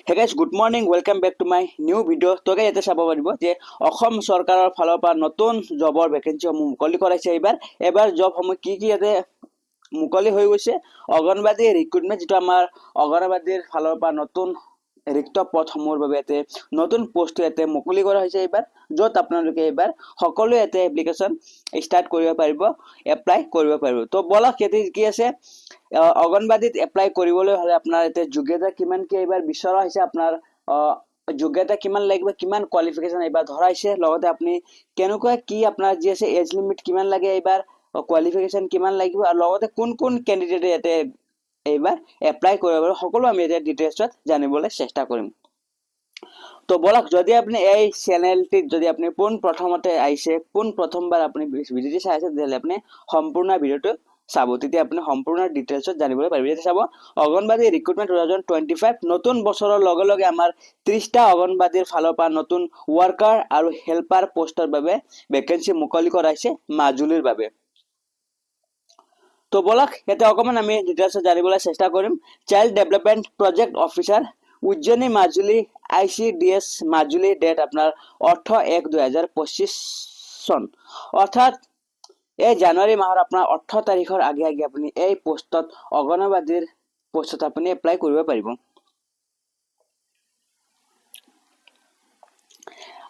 Hey guys, good morning. Welcome back to my new video. তো guys এটা চাব পাৰিব যে অসম চৰকাৰৰ ফালৰ পৰা নতুন জবৰ ভেকেন্সিসমূহ মুকলি কৰাইছে এবাৰ জবসমূহ কি ইয়াতে মুকলি হৈ গৈছে অংগনবাদী ৰিক্ৰুটমেণ্ট যিটো আমাৰ অংগনবাদীৰ ফালৰ পৰা নতুন ৰিক্ত পদসমূহৰ বাবে ইয়াতে নতুন পোষ্ট ইয়াতে মুকলি কৰা হৈছে য'ত আপোনালোকে এইবাৰ সকলোৱে ইয়াতে এপ্লিকেশ্যন ষ্টাৰ্ট কৰিব পাৰিব এপ্লাই কৰিব পাৰিব তো বলক ইয়াতে কি আছে অংগনবাদীত এপ্লাই কৰিবলৈ হলে আপোনাৰ ইয়াতে যোগ্যতা কিমান কি এইবাৰ বিচৰা হৈছে আপোনাৰ যোগ্যতা কিমান লাগিব কিমান কোৱালিফিকেশ্যন এইবাৰ ধৰাইছে লগতে আপুনি কেনেকুৱা কি আপোনাৰ যি আছে এজ লিমিট কিমান লাগে এইবাৰ কোৱালিফিকেশ্যন কিমান লাগিব আৰু লগতে কোন ক্যান্ডিডেট ইয়াতে এইবাৰ এপ্লাই কৰিব পাৰিব সকলো আমি এতিয়া ডিটেইলছত জানিবলৈ চেষ্টা কৰিম তো বলক যদি আপনি এই চ্যানেলটি যদি আপনি পোন প্রথমতে আইছে পোন প্রথমবার আপনি ভিডিওটি চাইছে তাহলে আপনি সম্পূর্ণ ভিডিওটো চাব তেতিয়া আপনি সম্পূর্ণ ডিটেইলছত জানিবলৈ পাৰিব এতিয়া চাব অংগনবাদী ৰিক্ৰুটমেণ্ট 2025 নতুন বছৰৰ লগে লগে আমাৰ 30টা অংগনবাদীৰ ফালৰ পৰা নতুন ওয়াৰ্কাৰ আৰু হেল্পাৰ পোষ্টৰ বাবে ভেকেন্সি মুকলি কৰাইছে মাজুলীৰ বাবে তো বলক ইয়াতে অকমান আমি ডিটেইলছত জানিবলৈ চেষ্টা কৰিম child development project officer Ujjayani Majuli ICDS Majuli date আপনাৰ 18/1/2025 সন অৰ্থাৎ এই জানুৱাৰী মাহৰ আপোনাৰ 18 তাৰিখৰ আগে আপুনি এই পোষ্টত অংগনবাদীৰ পোষ্টত আপুনি এপ্লাই কৰিব পাৰিব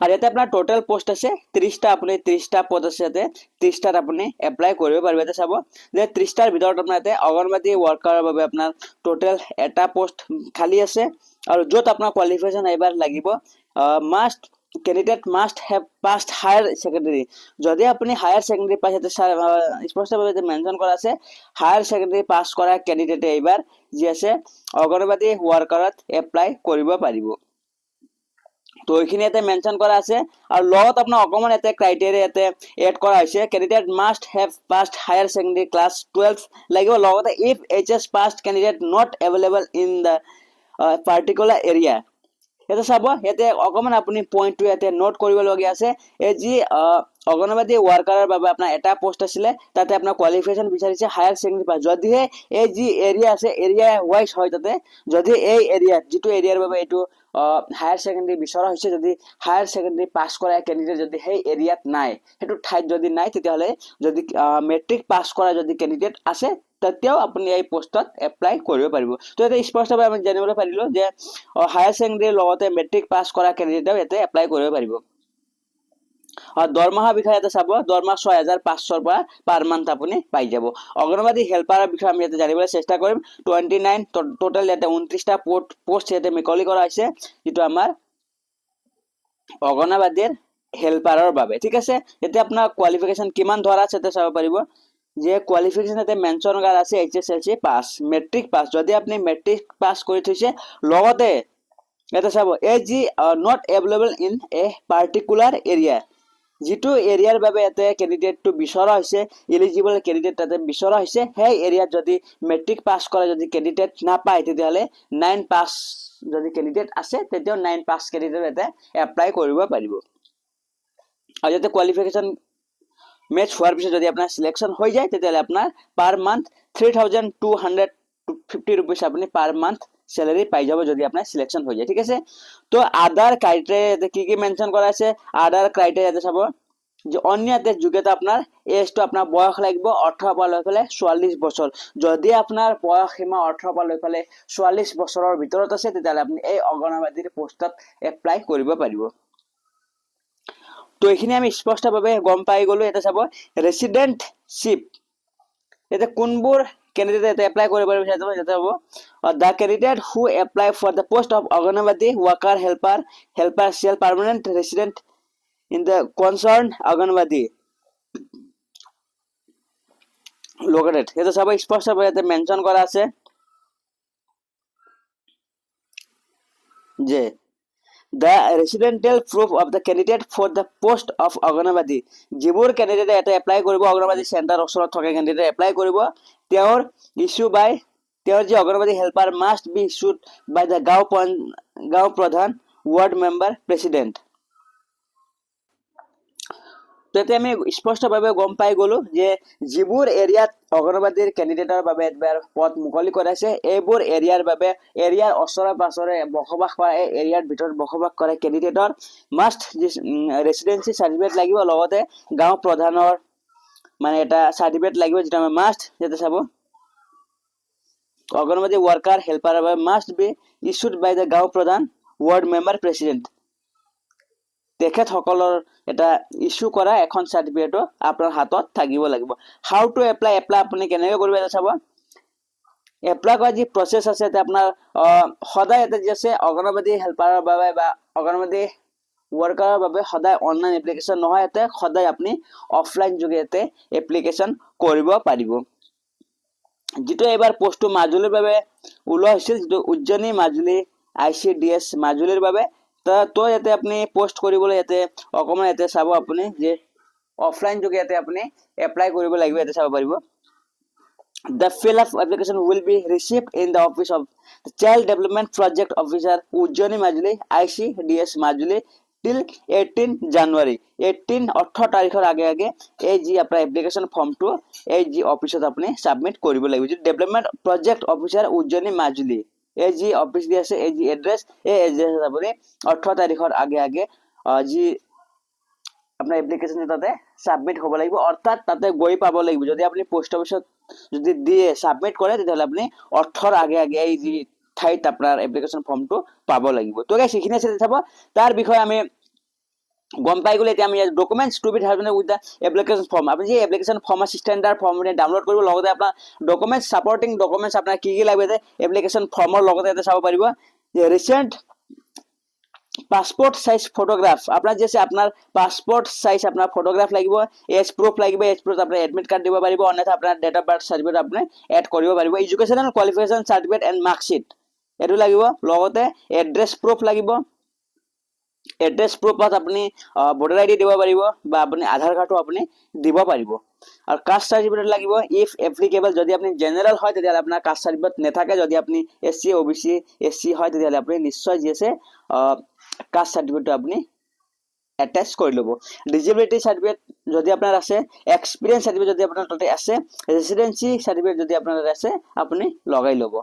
আর ইয়াতে আপনার টোটাল পোস্ট আছে 30টা আপনি 30টা পদ আছে ইয়াতে 30টাত আপনি এপ্লাই কৰিব পাৰিব এটা চাব যে 30টাৰ ভিতৰত আপোনাৰ ইয়াতে অংগনবাদী ওয়াৰ্কাৰৰ বাবে আপোনাৰ টোটাল এটা পোষ্ট খালি আছে আৰু য'ত আপোনাৰ কোৱালিফিকেশ্যন এবাৰ লাগিব must candidate must have passed higher secondary যদি আপনি হায়ার সেকেন্ডারি পাস এতে স্পষ্টভাবে মেনশন করা আছে হায়ার সেকেন্ডারি পাস কৰা ক্যান্ডিডেটে এবাৰ যি আছে অংগনবাদী ওয়াৰ্কাৰত এপ্লাই কৰিব পাৰিব তো এইখিনি এতে মেনশন কৰা আছে আৰু লগত আপোনাৰ অকমান এতে ক্ৰাইটেৰিয়া এতে এড কৰা হৈছে candidate must have passed higher secondary class 12 লাগিব লগতে if HS passed candidate not available in the particular area এটা চাব ইয়াতে অকমান আপুনি পইণ্টটো ইয়াতে নোট কৰিবলগীয়া আছে এই যি অংগনবাদী ওয়াৰ্কাৰৰ বাবে আপোনাৰ এটা পোষ্ট আছিল তাতে আপোনাৰ কোৱালিফিকেশ্যন বিচাৰিছে হায়াৰ সেকেন্ডাৰি পাস যদিহে এই যি এৰিয়া আছে এৰিয়া ওয়াইজ হয় তাতে যদি এই এৰিয়া যিটো এৰিয়াৰ বাবে এইটো হায়াৰ সেকেন্ডাৰি বিচৰা হৈছে যদি হায়াৰ সেকেন্ডাৰি পাস কৰা ক্যান্ডিডেট যদি সেই এৰিয়াত নাই হেতু ঠাইত যদি নাই তেতিয়াহলে যদি মেট্ৰিক পাস কৰা যদি ক্যান্ডিডেট আছে তেতিয়াও আপুনি এই পোষ্টত এপ্লাই কৰিব পাৰিব তো এটা স্পষ্টভাৱে আমি জানিবলৈ পাৰিলো যে হায়াৰ সেকেন্ডাৰি লগতে মেট্ৰিক পাস কৰা ক্যান্ডিডেটও এতে এপ্লাই কৰিব পাৰিব আৰ দৰমহা বিষয়ে এটা চাব দৰমহা 6500 পৰা পাৰ মান্থ আপুনি পাই যাব অংগনবাদী হেল্পাৰৰ বিষয়ে আমি এটা জানিবলৈ চেষ্টা কৰিম 29 টোটাল এটা 29টা পোষ্ট এতে মুকলি কৰা হৈছে যেটো আমাৰ অংগনবাদীৰ হেল্পাৰৰ বাবে ঠিক আছে এতে আপোনাৰ কোৱালিফিকেশ্যন কিমান ধৰা আছে তে চাব পাৰিব যে কোৱালিফিকেশ্যন এতে মেনশন কৰা আছে HSLC পাস মেট্ৰিক পাস যদি আপনি মেট্ৰিক পাস কৰি থৈছে লগতে এটা চাব AG not available in a particular area যেটো এৰিয়াৰ বাবে এতে ক্যান্ডিডেটটো বিচৰা হৈছে এলিজিবল ক্যান্ডিডেট তাতে বিচৰা হৈছে সেই এৰিয়াত যদি মেট্ৰিক পাস কৰা যদি ক্যান্ডিডেট নাপায় তেতিয়াহলে 9 পাস যদি ক্যান্ডিডেট আছে তেতিয়াও 9 পাস ক্যান্ডিডেট এতে এপ্লাই কৰিব পাৰিব আৰু যাতে কোৱালিফিকেশ্যন মেচ হোৱাৰ পিছত যদি আপোনাৰ সিলেকশন হৈ যায় তেতিয়াহলে আপোনাৰ পার মান্থ 3250 रुपीस আপনি পার মান্থ স্যালারি পাই যাব যদি আপনার সিলেকশন হৈ যায় ঠিক আছে তো আদার ক্রাইটেরিয়া কি মেনশন করা আছে আদার ক্রাইটেরিয়াতে চাব যে অন্যতে যোগ্যতা আপনার এজটো আপনার বয়স লাগিব 18 পৰা লৈ ফেলে 44 বছৰ যদি আপনাৰ বয়স সীমা 18 পৰা লৈ ফেলে 44 বছৰৰ ভিতৰত আছে তেতিয়াহলে আপনি এই অংগনবাদীৰ পোষ্টত এপ্লাই কৰিব পাৰিব তো এইখিনি আমি স্পষ্টভাৱে গম পাই গলো এটা চাব ৰেসিডেন্টশিপ এটা কোনবোৰ candidate এতে apply কৰিব পাৰিব যেটা হ'ব the candidate who apply for the post of Anganwadi worker helper shall permanent resident in the concerned Anganwadi located এটা সব স্পষ্টভাবে এতে মেনশন করা আছে যে the residential proof of the candidate for the post of Anganwadi যিবোৰ candidate এটা apply কৰিব অংগনবাদী সেন্টাৰ ওচৰত থকা candidate এপ্লাই কৰিব তেওঁৰ ইস্যু বাই তেওঁৰ যে anganwadi helper must be issued by the gaon pradhan word member president তো এতিয়া আমি স্পষ্টভাৱে গম পাই গলো যে যিবোৰ এৰিয়াত অংগনবাদীৰ কেণ্ডিডেটৰ বাবে এবাৰ পদ মুকলি কৰাইছে এইবোৰ এৰিয়াৰ বাবে এৰিয়াৰ ওচৰে পাছৰে বসবাস কৰা এই এৰিয়াৰ ভিতৰত বসবাস কৰা কেণ্ডিডেটৰ মাষ্ট ৰেচিডেন্সি চাৰ্টিফিকেট লাগিব লগতে গাঁও প্ৰধানৰ মানে এটা সার্টিফিকেট লাগবে যেটা আমি মাস্ট যেটা চাব anganwadi worker helper must be issued by the gaon pradhan ward member president তেখেতসকলৰ এটা ইস্যু কৰা এখন সাৰ্টিফিকেটও আপোনাৰ হাতত থাকিব লাগিব হাউ টু এপ্লাই আপুনি কেনেকৈ কৰিব এটা চাব এপ্লাই কৰা যি প্ৰসেস আছে এটা আপোনাৰ সদায় এটা যি আছে অঙ্গনবাদী হেল্পাৰৰ বাবে বা অঙ্গনবাদী ওয়াৰ্কাৰৰ বাবে সদায় অনলাইন এপ্লিকেশন নহয় এতে সদায় আপুনি অফলাইন যোগে এতে এপ্লিকেশন কৰিব পাৰিব যেটো এবাৰ পোষ্টটো মাজুলীৰ বাবে ওলোৱা হৈছিল যেটো উজ্জয়নী মাজুলী ICDS মাজুলীৰ বাবে তো এতে আপুনি পোষ্ট কৰিবলৈ এতে অকমান এতে চাব আপুনি যে অফলাইন যোগে এতে আপুনি এপ্লাই কৰিব লাগিব এতে চাব পাৰিব The fill-up application will be received in the office of the Child Development Project Officer Ujjani Majuli ICDS Majuli till 18 January 18 তাৰিখৰ আগে আগে এই যি আপোনাৰ এপ্লিকেশন ফৰ্মটো এই যি অফিসত আপুনি সাবমিট কৰিব লাগিব যে development project officer Ujjayini Majuli এই যি অফিস দি আছে এই যি এড্ৰেছ এই এড্ৰেছত আপুনি 18 তাৰিখৰ আগে আগে যি আপনার এপ্লিকেশন তাতে সাবমিট হ'ব লাগিব অর্থাৎ তাতে গৈ পাব লাগিব যদি আপনি পোস্ট অফিসত যদি দিয়ে সাবমিট কৰে তেতিয়াহলে আপনি 18 আগে আগে এই যি ঠাইত আপনার এপ্লিকেশন ফর্মটো পাব লাগিব তো গাইস এখানে আছে চাব তার বিষয়ে আমি গম পাই গলে এতিয়া আমি documents to be husband with the application form আপনি যে এপ্লিকেশন ফর্ম আছে স্ট্যান্ডার্ড ফর্ম আপনি ডাউনলোড কৰিব লগতে আপনাৰ ডকুমেন্টস সাপোৰ্টিং ডকুমেন্টস আপনাৰ কি কি লাগবে এপ্লিকেশন ফৰ্মৰ লগতে এটা চাব পাৰিব যে রিসেন্ট পাসপোর্ট সাইজ ফটোগ্রাফ আপনার যে আপনার পাসপোর্ট সাইজ আপনার ফটোগ্রাফ লাগিব এজ প্রুফ লাগিব এজ প্রুফ আপনার এডমিট কার্ড দিব পাৰিব অন্যথা আপনাৰ ডেট অফ বাৰ্থ সাৰ্টিফিকেট আপনি এড কৰিব পাৰিব educational qualification certificate and marksheet এটো লাগিব লগতে এড্ৰেস প্ৰুফ লাগিব এড্ৰেস প্ৰুফত আপনি ভোটাৰ আইডি দিব পাৰিব বা আপনি আধাৰ কাৰ্ডও আপনি দিব পাৰিব আর কাস্ট সার্টিফিকেট লাগিব ইফ এপ্লিকেবল যদি আপনি জেনারেল হয় তেতিয়াহলে আপনার কাস্ট সার্টিফিকেট নেথাকে যদি আপনি এসসি ওবিসি এসসি হয় তেতিয়াহলে আপনি নিশ্চয় যি আছে কাস্ট সার্টিফিকেট আপনি অ্যাটাচ কৰি লব ডিজেবিলিটি সার্টিফিকেট যদি আপনার আছে এক্সপেরিয়েন্স সার্টিফিকেট যদি আপনার তাতে আছে রেসিডেন্সি সার্টিফিকেট যদি আপনার আছে আপনি লগাই লব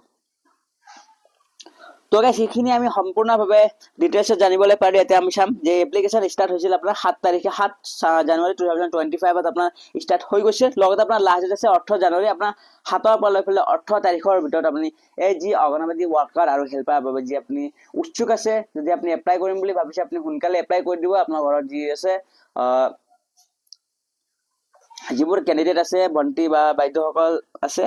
তো গাইস এইখিনি আমি সম্পূৰ্ণভাৱে ডিটেইলছত জানিবলৈ পাৰি এতিয়া আমি চাম যে এপ্লিকেশন স্টাৰ্ট হৈছিল আপোনাৰ 7 তাৰিখে 7 জানুৱাৰী 2025 ত আপোনাৰ স্টাৰ্ট হৈ গৈছে লগতে আপোনাৰ লাষ্ট ডেট আছে 18 জানুৱাৰী আপোনাৰ 7 পৰা লৈ পেলাই 18 তাৰিখৰ ভিতৰত আপুনি এই যি অঙ্গনবাদী ওয়াৰ্কাৰ আৰু হেল্পাৰ বাবে যি আপুনি উচ্চুক আছে যদি আপুনি এপ্লাই কৰিম বুলি ভাবিছে আপুনি সোনকালে এপ্লাই কৰি দিব আপোনাৰ ঘৰত যি আছে যিবোৰ ক্যান্ডিডেট আছে বন্টি বা বাইদেউসকল আছে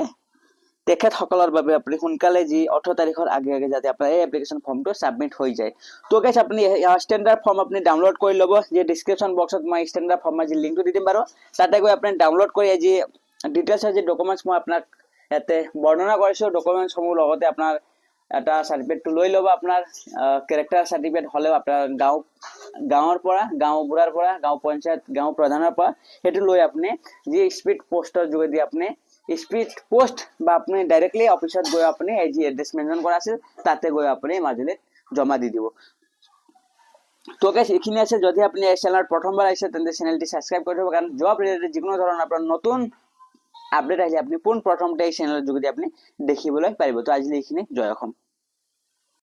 তেখেতসকলৰ বাবে আপুনি সোনকালে যি 18 তাৰিখৰ আগে আগে যাতে আপোনাৰ এই এপ্লিকেশন ফৰ্মটো সাবমিট হৈ যায় তো গাইস আপুনি স্ট্যান্ডাৰ্ড ফৰ্ম আপনি ডাউনলোড কৰি লব যে ডেসক্ৰিপশন বক্সত মই স্ট্যান্ডাৰ্ড ফৰ্মৰ যি লিংকটো দি দিম বাৰু তাতে গৈ আপুনি ডাউনলোড কৰি এই যি ডিটেইলছ আছে ডকুমেন্টস মই আপোনাক এতে বৰ্ণনা কৰিছো ডকুমেন্টস সমূহ লগতে আপোনাৰ এটা সাৰ্টিফিকেটটো লৈ লব আপোনাৰ ক্যাৰেক্টাৰ সাৰ্টিফিকেট হলেও আপোনাৰ গাঁৱৰ পৰা গাঁও বুঢ়াৰ পৰা গাঁও পঞ্চায়ত গাঁও প্ৰধানৰ পৰা হেতু লৈ আপুনি যি স্পীড পোষ্টৰ যোগেদি আপুনি স্পীড পোস্ট বা আপনি ডাইৰেক্টলি অফিসত গৈ আপনি এই যে এড্ৰেস মেনশন কৰা আছে তাতে গৈ আপনি মাজুলীত জমা দি দিব তো গাইস এখানে আছে যদি আপনি এই চ্যানেলত প্রথমবার আইছে তেন্তে চ্যানেলটি সাবস্ক্রাইব করে দিবেন কারণ জব রিলেটেড যিকোনো ধৰণৰ আপোনাৰ নতুন আপডেট আহিলে আপনি পোন প্ৰথমতে এই চ্যানেলৰ যোগেদি আপনি দেখিবলৈ পাৰিব তো আজিলৈ এইখিনি জয় অসম